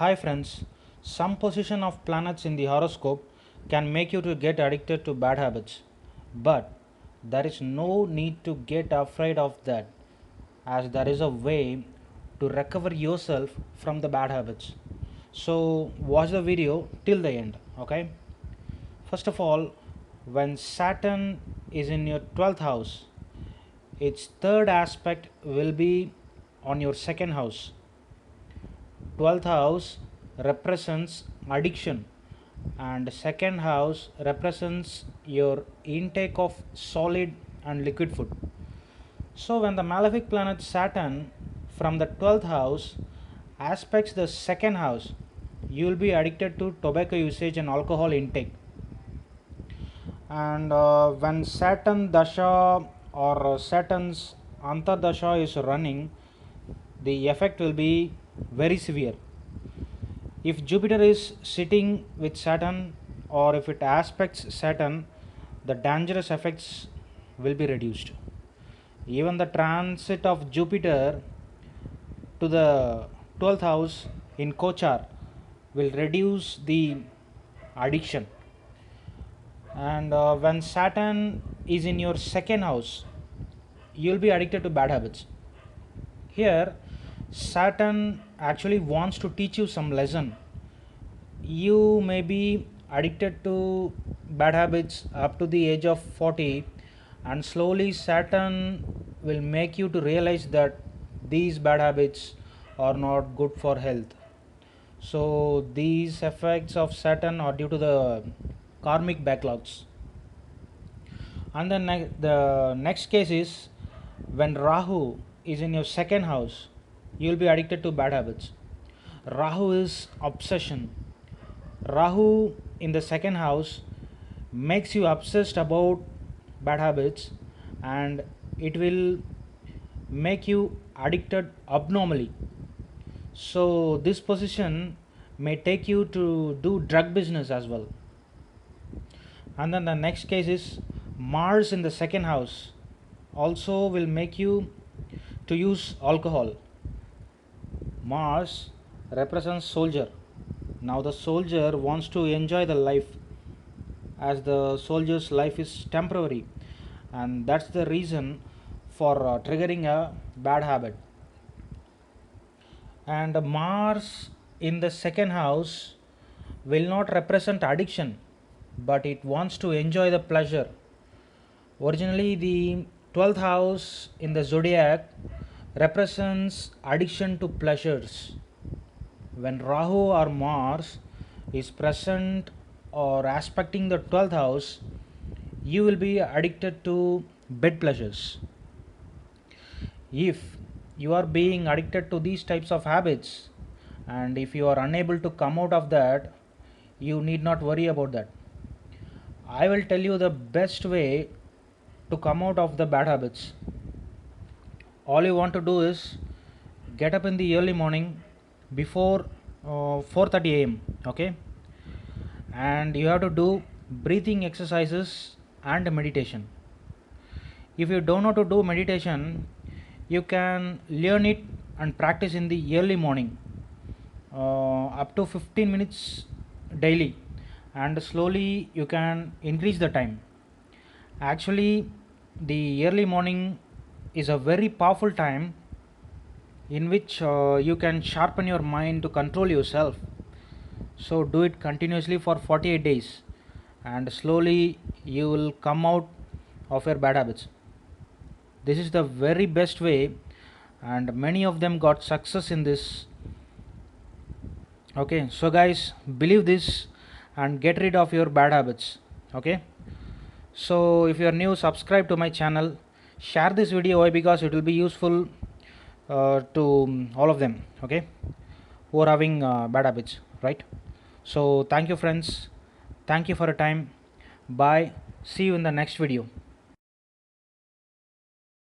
Hi friends, some position of planets in the horoscope can make you to get addicted to bad habits. But there is no need to get afraid of that, as there is a way to recover yourself from the bad habits. So watch the video till the end, okay? First of all, when Saturn is in your 12th house, its third aspect will be on your second house. 12th house represents addiction and second house represents your intake of solid and liquid food. So when the malefic planet Saturn from the 12th house aspects the second house, you will be addicted to tobacco usage and alcohol intake. And when Saturn dasha or Saturn's antardasha is running, the effect will be very severe. If Jupiter is sitting with Saturn or if it aspects Saturn, the dangerous effects will be reduced. Even the transit of Jupiter to the 12th house in Kochar will reduce the addiction. And when Saturn is in your second house, you'll be addicted to bad habits. Here, Saturn actually wants to teach you some lesson. You may be addicted to bad habits up to the age of 40, and slowly Saturn will make you to realize that these bad habits are not good for health. So these effects of Saturn are due to the karmic backlogs. And then the next case is when Rahu is in your second house, you will be addicted to bad habits. Rahu is obsession. Rahu in the second house makes you obsessed about bad habits, and it will make you addicted abnormally. So this position may take you to do drug business as well. And then the next case is Mars in the second house also will make you to use alcohol. Mars represents soldier. Now the soldier wants to enjoy the life, as the soldier's life is temporary, and that's the reason for triggering a bad habit. And Mars in the second house will not represent addiction, but it wants to enjoy the pleasure. Originally, the 12th house in the zodiac represents addiction to pleasures. When Rahu or Mars is present or aspecting the 12th house, you will be addicted to bed pleasures. If you are being addicted to these types of habits, and if you are unable to come out of that, you need not worry about that. I will tell you the best way to come out of the bad habits. All you want to do is get up in the early morning before 4:30 a.m. okay, and you have to do breathing exercises and meditation. If you don't know how to do meditation, you can learn it and practice in the early morning, up to 15 minutes daily, and slowly you can increase the time. Actually, the early morning is a very powerful time in which you can sharpen your mind to control yourself. So do it continuously for 48 days, and slowly you will come out of your bad habits. This is the very best way, and many of them got success in this. Okay, so guys, believe this and get rid of your bad habits. Okay, so if you are new, subscribe to my channel, share this video. Why? Because it will be useful to all of them, okay, who are having bad habits, right? So thank you friends, thank you for your time. Bye, see you in the next video.